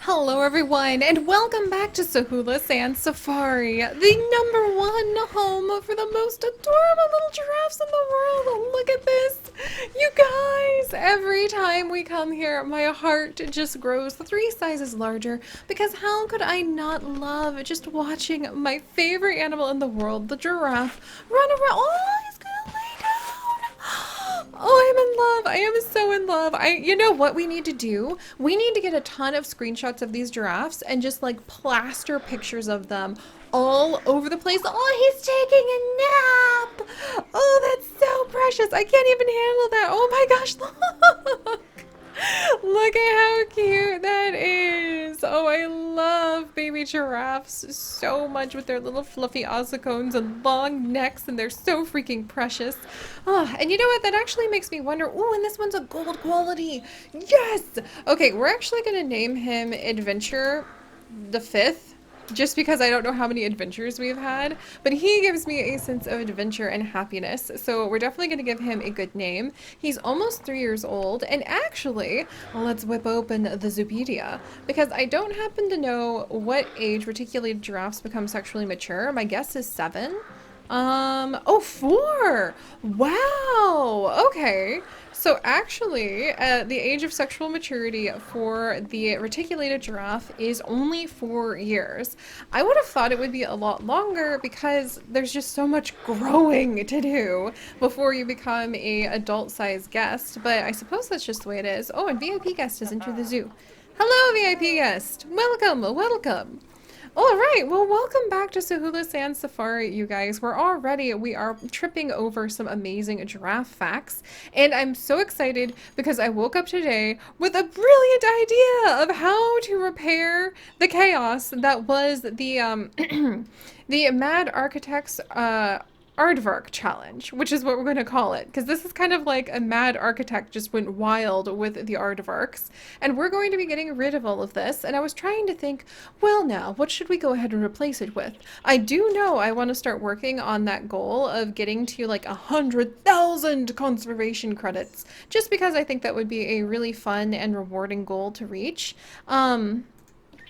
Hello everyone, and welcome back to Sahula Sand Safari, the #1 home for the most adorable little giraffes in the world. Look at this! You guys! Every time we come here, my heart just grows 3 sizes larger, because how could I not love just watching my favorite animal in the world, the giraffe, run around? Oh, he's gonna lay down! Oh, I'm in love. I am so in love. You know what we need to do? We need to get a ton of screenshots of these giraffes and just like plaster pictures of them all over the place. Oh, he's taking a nap. Oh, that's so precious. I can't even handle that. Oh my gosh, look. Look at how cute that is. Oh, I love baby giraffes so much with their little fluffy ossicones and long necks, and they're so freaking precious. Oh, and you know what? That actually makes me wonder. Oh, and this one's a gold quality. Yes! Okay, we're actually going to name him Adventure the Fifth. Just because I don't know how many adventures we've had, but he gives me a sense of adventure and happiness, so we're definitely going to give him a good name. He's almost 3 years old, and actually, well, let's whip open the Zoopedia, because I don't happen to know what age reticulated giraffes become sexually mature. My guess is 7. Oh, 4! Wow! Okay. So actually, the age of sexual maturity for the reticulated giraffe is only 4 years. I would have thought it would be a lot longer because there's just so much growing to do before you become a adult-sized guest, but I suppose that's just the way it is. Oh, and VIP guest has entered the zoo. Hello, VIP guest! Welcome, welcome! All right, well, welcome back to Sahula Sand Safari, you guys. We are tripping over some amazing giraffe facts, and I'm so excited because I woke up today with a brilliant idea of how to repair the chaos that was the the Mad Architect's aardvark challenge, which is what we're going to call it, because this is kind of like a mad architect just went wild with the aardvarks, and we're going to be getting rid of all of this. And I was trying to think, well, now what should we go ahead and replace it with? I do know I want to start working on that goal of getting to like 100,000 conservation credits, just because I think that would be a really fun and rewarding goal to reach.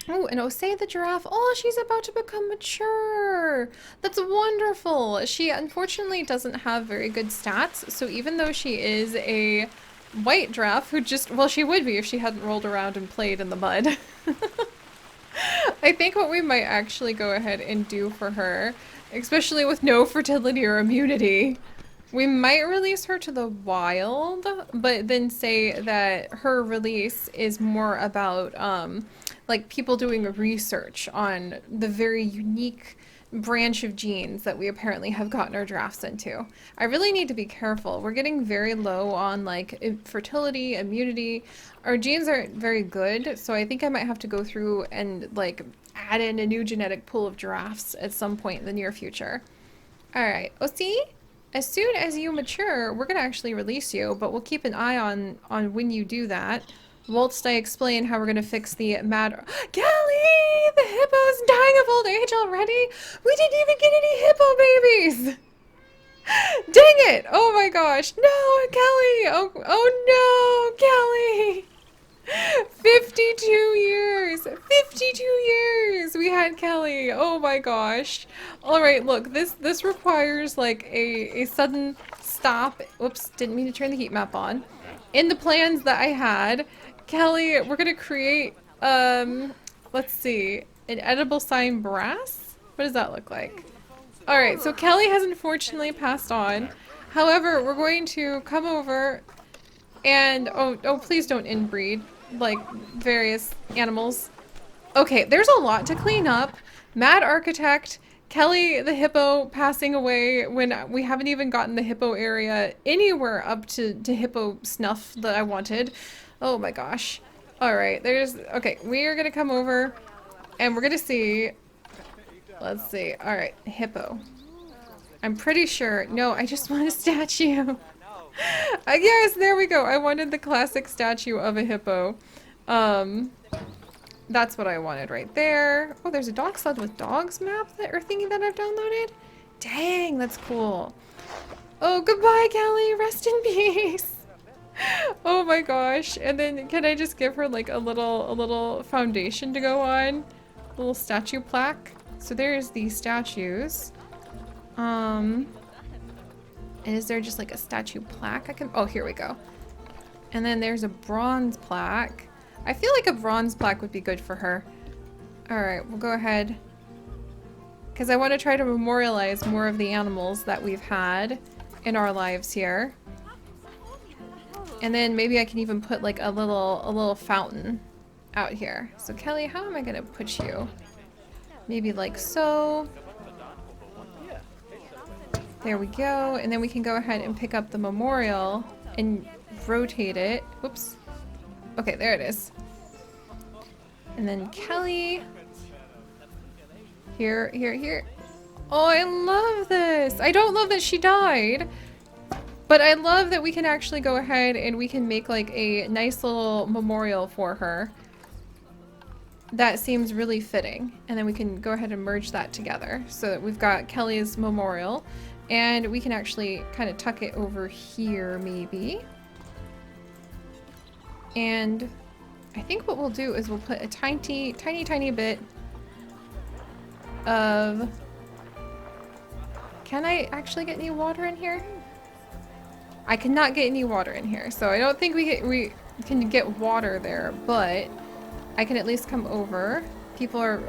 Oh, and Osei the giraffe. Oh, she's about to become mature. That's wonderful. She unfortunately doesn't have very good stats, so even though she is a white giraffe who just, well, she would be if she hadn't rolled around and played in the mud. I think what we might actually go ahead and do for her, especially with no fertility or immunity, we might release her to the wild, but then say that her release is more about like people doing research on the very unique branch of genes that we apparently have gotten our drafts into. I really need to be careful. We're getting very low on like fertility, immunity. Our genes aren't very good, so I think I might have to go through and like add in a new genetic pool of giraffes at some point in the near future. All right, Osi, as soon as you mature, we're gonna actually release you, but we'll keep an eye on when you do that. Whilst I explain how we're gonna fix the mad— Kelly! The hippo's dying of old age already? We didn't even get any hippo babies! Dang it! Oh my gosh. No, Kelly! Oh no, Kelly! 52 years! 52 years! We had Kelly. Oh my gosh. Alright, look, this requires like a sudden stop. Whoops, didn't mean to turn the heat map on. In the plans that I had, Kelly, we're gonna create, let's see, an edible sign brass? What does that look like? Alright, so Kelly has unfortunately passed on. However, we're going to come over and, oh, please don't inbreed, like, various animals. Okay, there's a lot to clean up. Mad Architect, Kelly the hippo passing away when we haven't even gotten the hippo area anywhere up to hippo snuff that I wanted. Oh my gosh. Alright, okay, we are gonna come over and we're gonna see, let's see, alright, hippo. I'm pretty sure, no, I just want a statue. Yes, there we go. I wanted the classic statue of a hippo. That's what I wanted right there. Oh, there's a dog sled with dogs map or thingy that I've downloaded. Dang, that's cool. Oh, goodbye, Kelly. Rest in peace. Oh my gosh. And then can I just give her like a little foundation to go on? A little statue plaque. So there's these statues. And is there just like a statue plaque I can, oh, here we go. And then there's a bronze plaque. I feel like a bronze plaque would be good for her. All right, we'll go ahead. Because I want to try to memorialize more of the animals that we've had in our lives here. And then maybe I can even put like a little fountain out here. So Kelly, how am I gonna put you? Maybe like so. There we go. And then we can go ahead and pick up the memorial and rotate it. Whoops. Okay, there it is. And then Kelly. Here, here, here. Oh, I love this. I don't love that she died. But I love that we can actually go ahead and we can make like a nice little memorial for her. That seems really fitting. And then we can go ahead and merge that together so that we've got Kelly's memorial. And we can actually kind of tuck it over here maybe. And I think what we'll do is we'll put a tiny bit of... Can I actually get any water in here? I cannot get any water in here, so I don't think we can get water there, but I can at least come over. People are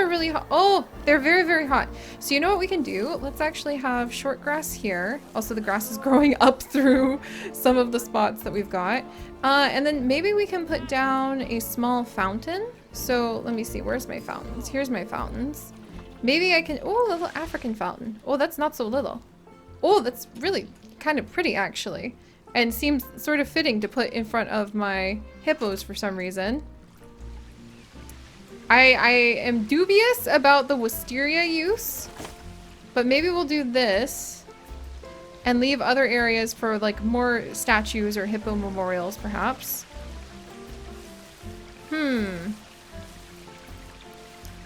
really hot. Oh, they're very, very hot. So you know what we can do? Let's actually have short grass here. Also, the grass is growing up through some of the spots that we've got. And then maybe we can put down a small fountain. So let me see, where's my fountains? Here's my fountains. Maybe I can, oh, a little African fountain. Oh, that's not so little. Oh, that's really kind of pretty actually. And seems sort of fitting to put in front of my hippos for some reason. I am dubious about the wisteria use, but maybe we'll do this and leave other areas for like more statues or hippo memorials perhaps. I'm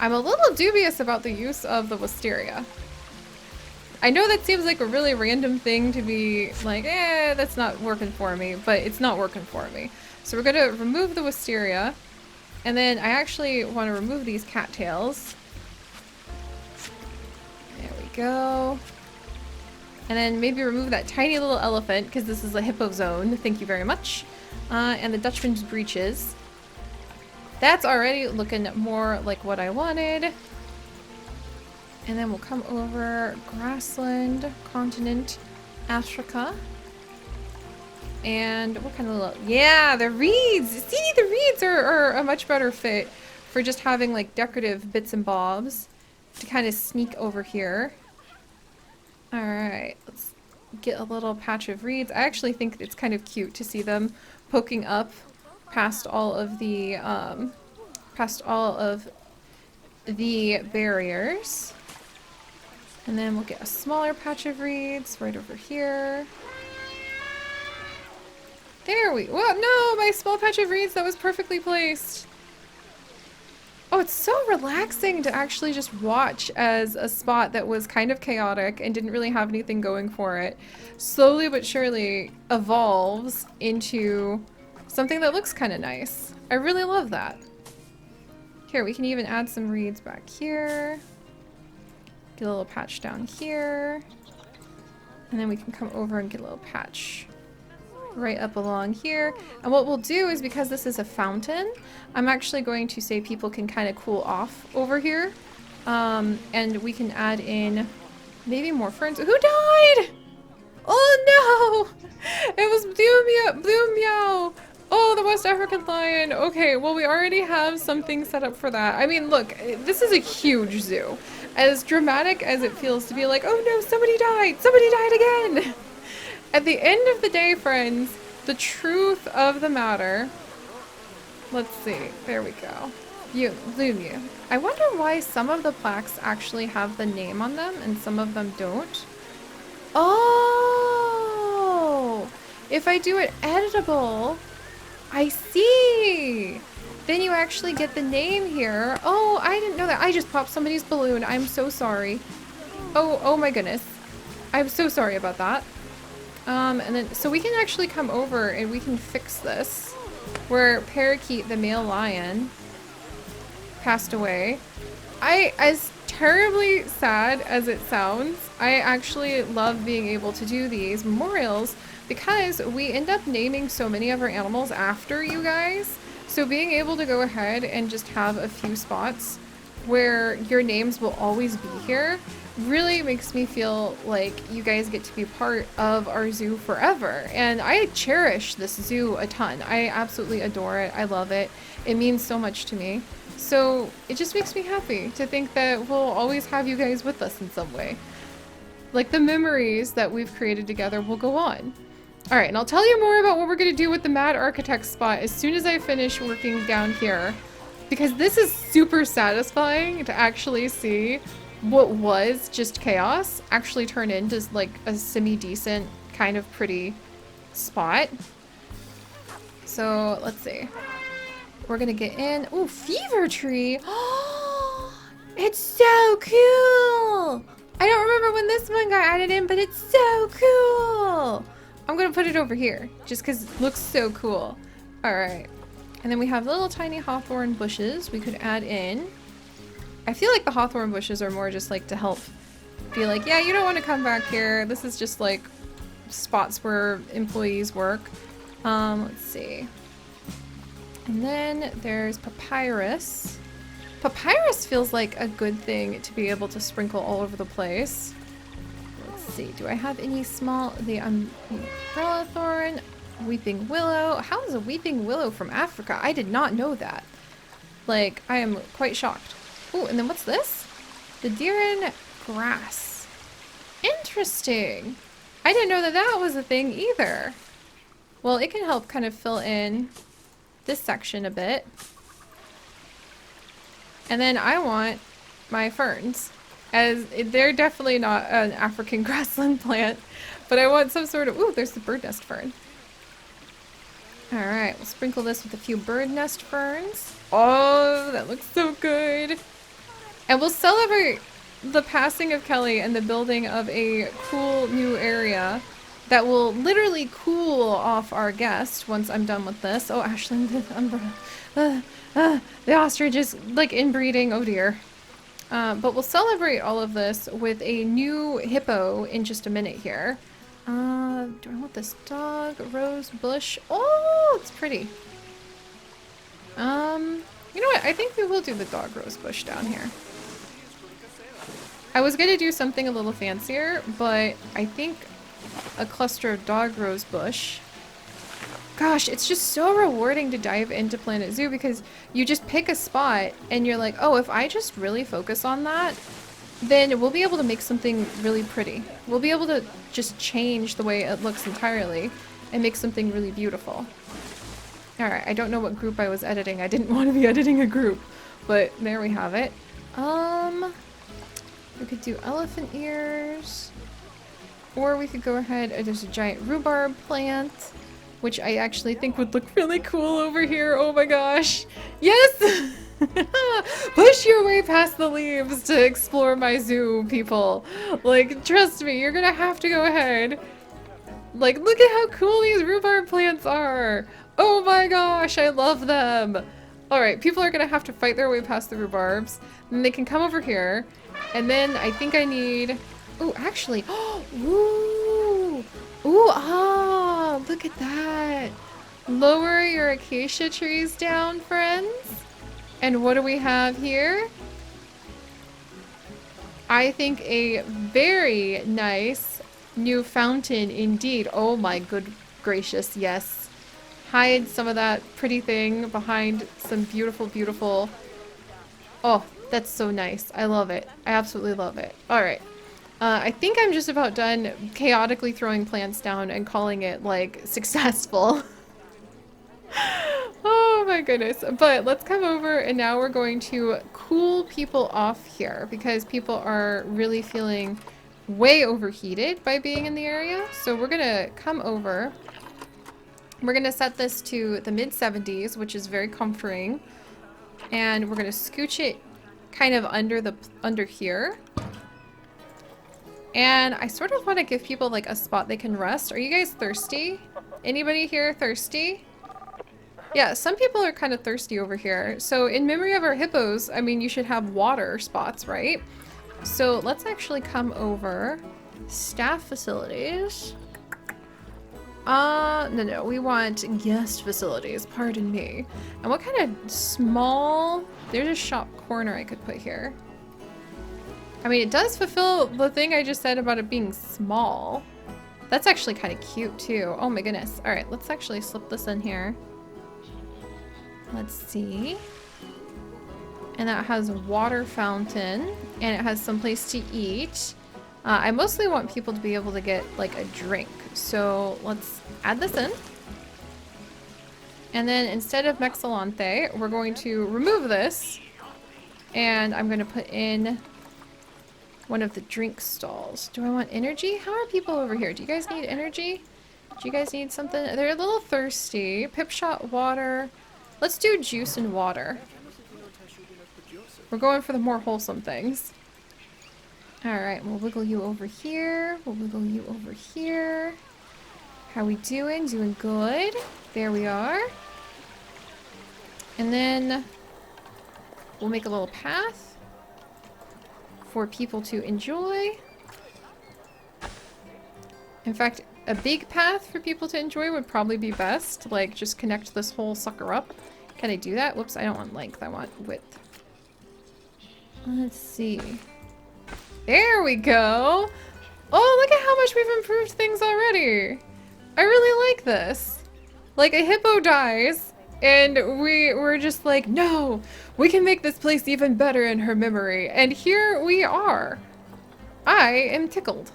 a little dubious about the use of the wisteria. I know that seems like a really random thing to be like, that's not working for me, but it's not working for me. So we're gonna remove the wisteria. And then I actually want to remove these cattails. There we go. And then maybe remove that tiny little elephant, because this is a hippo zone. Thank you very much. And the Dutchman's breeches. That's already looking more like what I wanted. And then we'll come over grassland, continent, Africa. And what kind of little... Yeah, the reeds! See, the reeds are a much better fit for just having like decorative bits and bobs to kind of sneak over here. Alright, let's get a little patch of reeds. I actually think it's kind of cute to see them poking up past all of the barriers. And then we'll get a smaller patch of reeds right over here. There we... Well, no! My small patch of reeds that was perfectly placed. Oh, it's so relaxing to actually just watch as a spot that was kind of chaotic and didn't really have anything going for it slowly but surely evolves into something that looks kind of nice. I really love that. Here, we can even add some reeds back here. Get a little patch down here. And then we can come over and get a little patch right up along here. And what we'll do is, because this is a fountain, I'm actually going to say people can kind of cool off over here. And we can add in maybe more ferns. Who died? Oh no! It was Blue Meow. Oh, the West African lion. Okay, well, we already have something set up for that. I mean, look, this is a huge zoo. As dramatic as it feels to be like, oh no, somebody died! Somebody died again! At the end of the day, friends, the truth of the matter... Let's see. There we go. Blue Mew. I wonder why some of the plaques actually have the name on them and some of them don't. Oh! If I do it editable... I see! Then you actually get the name here. Oh, I didn't know that. I just popped somebody's balloon. I'm so sorry. Oh my goodness. I'm so sorry about that. And then, so we can actually come over and we can fix this. Where Parakeet, the male lion, passed away. As terribly sad as it sounds, I actually love being able to do these memorials because we end up naming so many of our animals after you guys. So being able to go ahead and just have a few spots where your names will always be here really makes me feel like you guys get to be part of our zoo forever. And I cherish this zoo a ton. I absolutely adore it. I love it. It means so much to me. So it just makes me happy to think that we'll always have you guys with us in some way. Like the memories that we've created together will go on. All right, and I'll tell you more about what we're gonna do with the Mad Architect spot as soon as I finish working down here. Because this is super satisfying to actually see what was just chaos actually turn into like a semi-decent kind of pretty spot. So let's see. We're gonna get in. Ooh, Fever Tree. Oh, it's so cool. I don't remember when this one got added in, but it's so cool. I'm gonna put it over here just because it looks so cool. All right. And then we have little tiny hawthorn bushes we could add in. I feel like the hawthorn bushes are more just like to help be like, yeah, you don't want to come back here. This is just like spots where employees work. Let's see. And then there's papyrus. Papyrus feels like a good thing to be able to sprinkle all over the place. Let's see. Do I have any small... The umbrella thorn, weeping willow. How is a weeping willow from Africa? I did not know that. Like, I am quite shocked. Oh, and then what's this? The Deerin grass. Interesting. I didn't know that that was a thing either. Well, it can help kind of fill in this section a bit. And then I want my ferns, as they're definitely not an African grassland plant, but I want some sort of... Ooh, there's the bird nest fern. Alright, we'll sprinkle this with a few bird nest ferns. Oh, that looks so good. And we'll celebrate the passing of Kelly and the building of a cool new area that will literally cool off our guest once I'm done with this. Oh, Ashlyn, the ostrich is like inbreeding. Oh dear. But we'll celebrate all of this with a new hippo in just a minute here. Do I want this dog rose bush? Oh, it's pretty. You know what? I think we will do the dog rose bush down here. I was gonna do something a little fancier, but I think a cluster of dog rose bush. Gosh, it's just so rewarding to dive into Planet Zoo because you just pick a spot and you're like, oh, if I just really focus on that, then we'll be able to make something really pretty. We'll be able to just change the way it looks entirely and make something really beautiful. Alright, I don't know what group I was editing. I didn't want to be editing a group, but there we have it. We could do elephant ears, or we could go ahead, there's a giant rhubarb plant, which I actually think would look really cool over here. Oh my gosh. Yes! Push your way past the leaves to explore my zoo, people. Like, trust me, you're gonna have to go ahead. Like, look at how cool these rhubarb plants are. Oh my gosh, I love them. Alright, people are gonna have to fight their way past the rhubarbs. Then they can come over here. And then I think I need... Oh, actually... Ooh! Ooh, ah! Look at that! Lower your acacia trees down, friends. And what do we have here? I think a very nice new fountain indeed. Oh my good gracious, yes. Hide some of that pretty thing behind some beautiful, beautiful... Oh, that's so nice. I love it. I absolutely love it. Alright. I think I'm just about done chaotically throwing plants down and calling it, like, successful. Oh my goodness. But let's come over and now we're going to cool people off here because people are really feeling way overheated by being in the area. So we're gonna come over. We're gonna set this to the mid-70s, which is very comforting. And we're gonna scooch it kind of under here. And I sort of want to give people like a spot they can rest. Are you guys thirsty? Anybody here thirsty? Yeah, some people are kind of thirsty over here. So in memory of our hippos, I mean, you should have water spots, right? So let's actually come over. Staff facilities. No, we want guest facilities, pardon me. And what kind of small... There's a shop corner I could put here. I mean, it does fulfill the thing I just said about it being small. That's actually kind of cute too. Oh my goodness. All right, let's actually slip this in here. Let's see. And that has a water fountain, and it has some place to eat. I mostly want people to be able to get like a drink. So let's add this in. And then instead of Mexilante, we're going to remove this. And I'm going to put in one of the drink stalls. Do I want energy? How are people over here? Do you guys need energy? Do you guys need something? They're a little thirsty. Pip shot water. Let's do juice and water. We're going for the more wholesome things. Alright, we'll wiggle you over here. We'll wiggle you over here. How we doing? Doing good. There we are. And then we'll make a little path for people to enjoy. In fact, a big path for people to enjoy would probably be best. Like, just connect this whole sucker up. Can I do that? Whoops, I don't want length, I want width. Let's see. There we go! Oh, look at how much we've improved things already! I really like this. Like, a hippo dies, and we're just like, no! We can make this place even better in her memory. And here we are. I am tickled.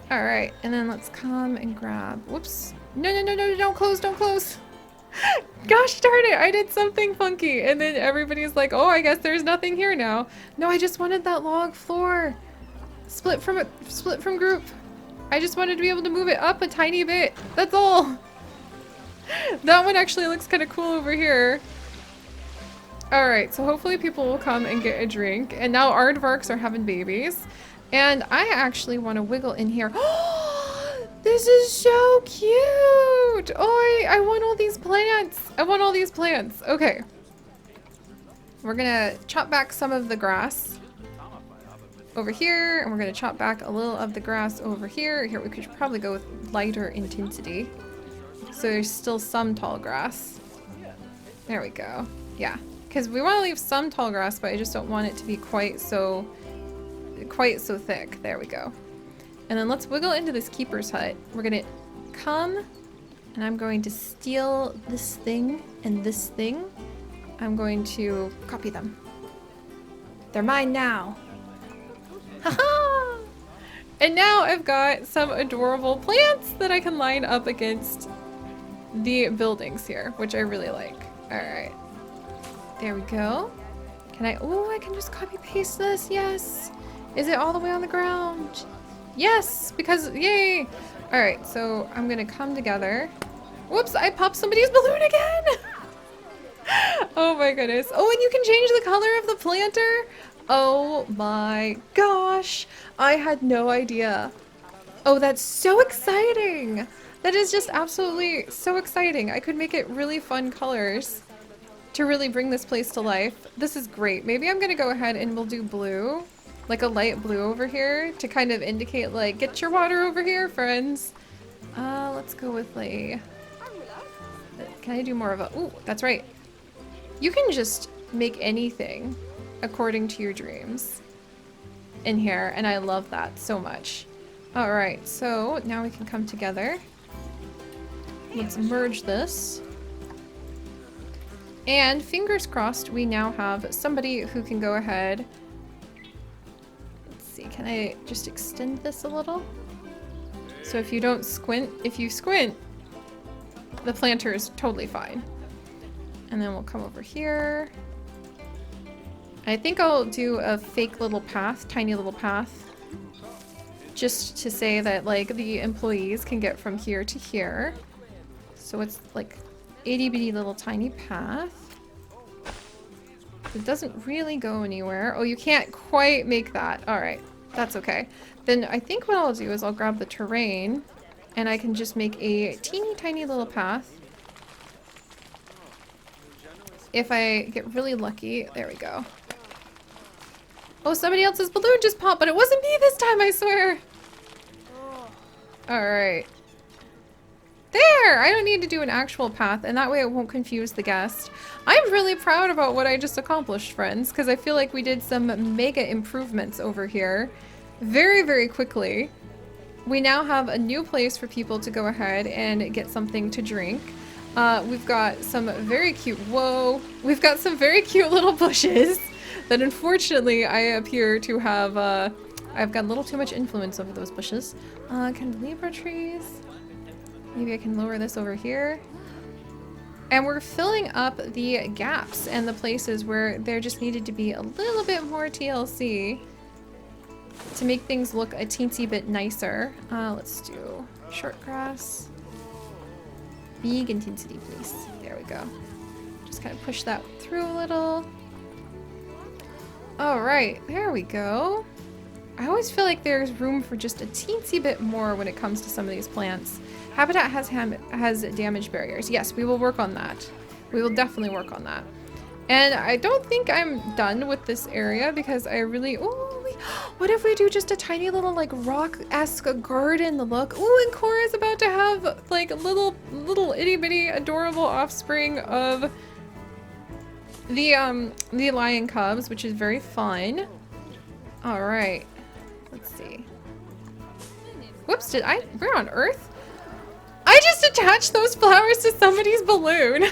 Alright, and then let's come and grab... Whoops. No, don't close, don't close! Gosh darn it, I did something funky, and then everybody's like, oh, I guess there's nothing here now. No, I just wanted that log floor. Split from group. I just wanted to be able to move it up a tiny bit. That's all. That one actually looks kind of cool over here. Alright, so hopefully people will come and get a drink. And now aardvarks are having babies. And I actually want to wiggle in here. This is so cute! Oh, I want all these plants. I want all these plants. Okay. We're gonna chop back some of the grass over here, and we're gonna chop back a little of the grass over here. Here, we could probably go with lighter intensity. So there's still some tall grass. There we go. Yeah, because we want to leave some tall grass, but I just don't want it to be quite so thick. There we go. And then let's wiggle into this keeper's hut. We're gonna come, and I'm going to steal this thing and this thing. I'm going to copy them. They're mine now. Haha! And now I've got some adorable plants that I can line up against the buildings here, which I really like. Alright. There we go. Can I... Oh, I can just copy paste this. Yes! Is it all the way on the ground? Yes! Because... Yay! Alright, so I'm gonna come together. Whoops! I popped somebody's balloon again! Oh my goodness. Oh, and you can change the color of the planter? Oh my gosh! I had no idea. Oh, that's so exciting! That is just absolutely so exciting. I could make it really fun colors to really bring this place to life. This is great. Maybe I'm gonna go ahead and we'll do blue. Like a light blue over here to kind of indicate like, get your water over here, friends. Let's go with like... Can I do more of a... Ooh, that's right. You can just make anything according to your dreams in here, and I love that so much. Alright, so now we can come together. Let's merge this. And fingers crossed, we now have somebody who can go ahead. Let's see, can I just extend this a little? So if you don't squint, if you squint, the planter is totally fine. And then we'll come over here. I think I'll do a fake little path, tiny little path, just to say that like the employees can get from here to here. So it's like itty bitty little tiny path. It doesn't really go anywhere. Oh, you can't quite make that. All right. That's okay. Then I think what I'll do is I'll grab the terrain and I can just make a teeny tiny little path. If I get really lucky, there we go. Oh, somebody else's balloon just popped, but it wasn't me this time, I swear. Alright. There! I don't need to do an actual path, and that way it won't confuse the guest. I'm really proud about what I just accomplished, friends, because I feel like we did some mega improvements over here very, very quickly. We now have a new place for people to go ahead and get something to drink. We've got some very cute, whoa, we've got some very cute little bushes that unfortunately I appear to have, I've got a little too much influence over those bushes. Candelabra trees. Maybe I can lower this over here. And we're filling up the gaps and the places where there just needed to be a little bit more TLC to make things look a teensy bit nicer. Let's do short grass. Big intensity, please. There we go. Just kind of push that through a little. All right, there we go. I always feel like there's room for just a teensy bit more when it comes to some of these plants. Habitat has damage barriers. Yes, we will work on that. We will definitely work on that. And I don't think I'm done with this area because I really... Ooh, what if we do just a tiny little like rock-esque garden look? Ooh, and Cora's about to have like little itty-bitty adorable offspring of the lion cubs, which is very fun. All right. Let's see. Whoops, we're on Earth? I just attached those flowers to somebody's balloon.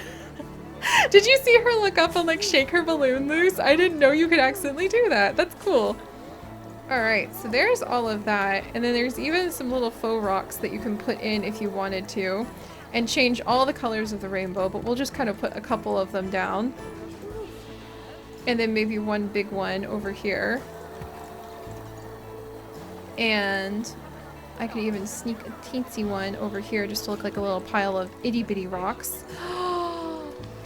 Did you see her look up and like shake her balloon loose? I didn't know you could accidentally do that. That's cool. All right, so there's all of that. And then there's even some little faux rocks that you can put in if you wanted to and change all the colors of the rainbow, but we'll just kind of put a couple of them down. And then maybe one big one over here. And I could even sneak a teensy one over here just to look like a little pile of itty-bitty rocks.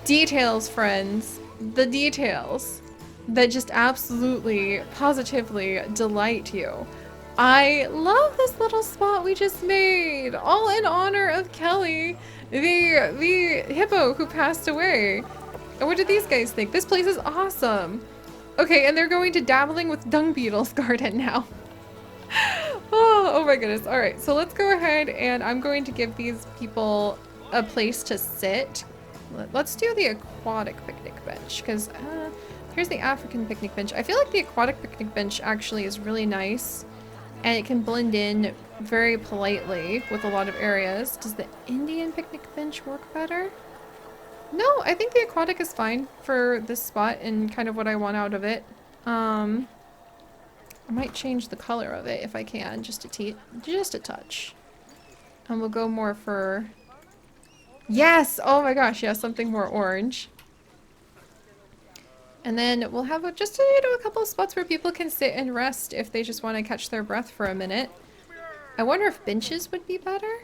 Details, friends. The details that just absolutely, positively delight you. I love this little spot we just made, all in honor of Kelly, the hippo who passed away. And what did these guys think? This place is awesome. Okay, and they're going to Dabbling with Dung Beetles garden now. Oh my goodness. All right, so let's go ahead and I'm going to give these people a place to sit. Let's do the aquatic picnic bench because here's the African picnic bench. I feel like the aquatic picnic bench actually is really nice and it can blend in very politely with a lot of areas. Does the Indian picnic bench work better? No, I think the aquatic is fine for this spot and kind of what I want out of it. I might change the color of it if I can, just a touch. And we'll go more for... Yes! Oh my gosh, yeah, something more orange. And then we'll have just a couple of spots where people can sit and rest if they just want to catch their breath for a minute. I wonder if benches would be better?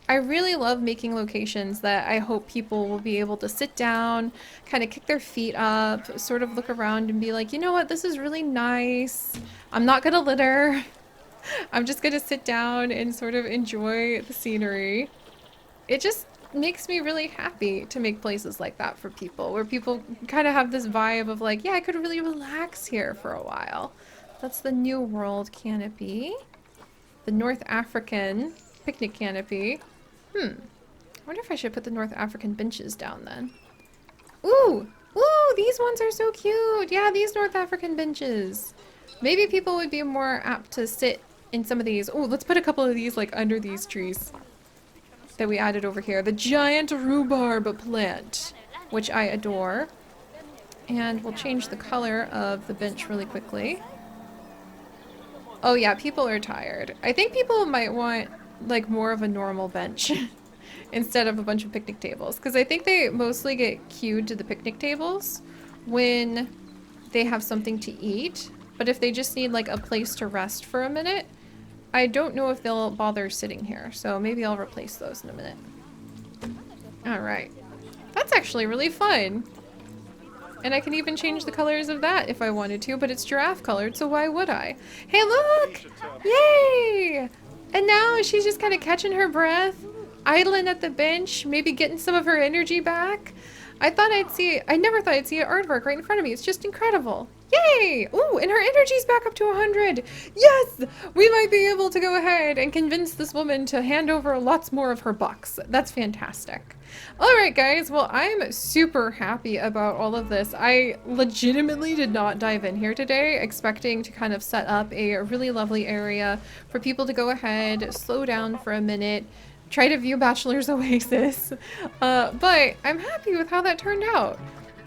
I really love making locations that I hope people will be able to sit down, kind of kick their feet up, sort of look around and be like, you know what, this is really nice. I'm not gonna litter. I'm just gonna sit down and sort of enjoy the scenery. It just makes me really happy to make places like that for people, where people kind of have this vibe of like, yeah, I could really relax here for a while. That's the New World canopy. The North African picnic canopy. I wonder if I should put the North African benches down then. Ooh! Ooh, these ones are so cute! Yeah, these North African benches. Maybe people would be more apt to sit in some of these. Ooh, let's put a couple of these like under these trees that we added over here. The giant rhubarb plant, which I adore. And we'll change the color of the bench really quickly. Oh yeah, people are tired. I think people might want like more of a normal bench instead of a bunch of picnic tables, because I think they mostly get queued to the picnic tables when they have something to eat, but if they just need like a place to rest for a minute, I don't know if they'll bother sitting here, so maybe I'll replace those in a minute. All right, that's actually really fun. And I can even change the colors of that if I wanted to, but it's giraffe colored, so why would I? Hey, look! Yay! And now she's just kind of catching her breath, idling at the bench, maybe getting some of her energy back. I never thought I'd see artwork right in front of me. It's just incredible. Yay! Ooh, and her energy's back up to 100. Yes! We might be able to go ahead and convince this woman to hand over lots more of her bucks. That's fantastic. Alright guys, well I'm super happy about all of this. I legitimately did not dive in here today expecting to kind of set up a really lovely area for people to go ahead, slow down for a minute, try to view Bachelor's Oasis, but I'm happy with how that turned out.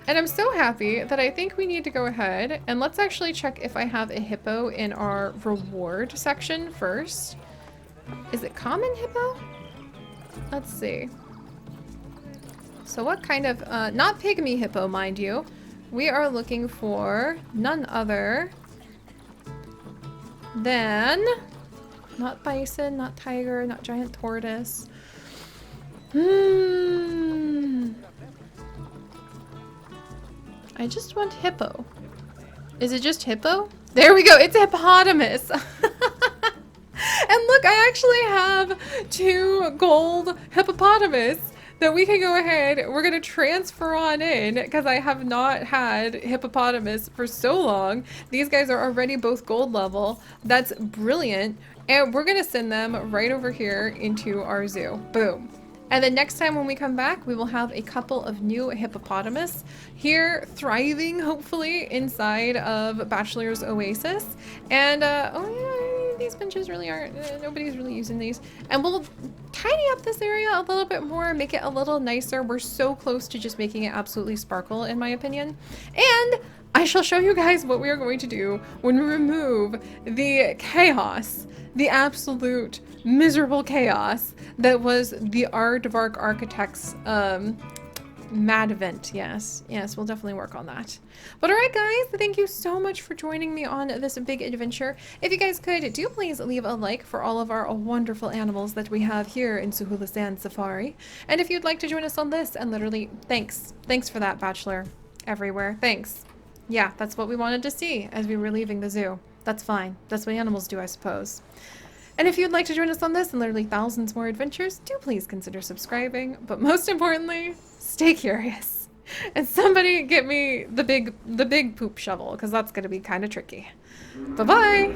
And I'm so happy that I think we need to go ahead and let's actually check if I have a hippo in our reward section first. Is it common hippo? Let's see. So what kind of, not pygmy hippo, mind you. We are looking for none other than, not bison, not tiger, not giant tortoise. I just want hippo. Is it just hippo? There we go, it's hippopotamus. And look, I actually have 2 gold hippopotamus that we can go ahead, we're gonna transfer on in because I have not had hippopotamus for so long. These guys are already both gold level. That's brilliant. And we're gonna send them right over here into our zoo. Boom. And then next time when we come back, we will have a couple of new hippopotamus here thriving, hopefully, inside of Bachelor's Oasis. And, oh yeah, these benches really aren't, nobody's really using these. And we'll tidy up this area a little bit more, make it a little nicer. We're so close to just making it absolutely sparkle, in my opinion. And I shall show you guys what we are going to do when we remove the chaos, the absolute miserable chaos that was the Aardvark Architects mad event. Yes, we'll definitely work on that. But alright guys, thank you so much for joining me on this big adventure. If you guys could, do please leave a like for all of our wonderful animals that we have here in Sahula Sand Safari. And if you'd like to join us on this, and literally, thanks for that, Bachelor, everywhere, thanks. Yeah, that's what we wanted to see as we were leaving the zoo. That's fine. That's what animals do, I suppose. And if you'd like to join us on this and literally thousands more adventures, do please consider subscribing. But most importantly, stay curious. And somebody get me the big poop shovel, because that's going to be kind of tricky. Bye-bye!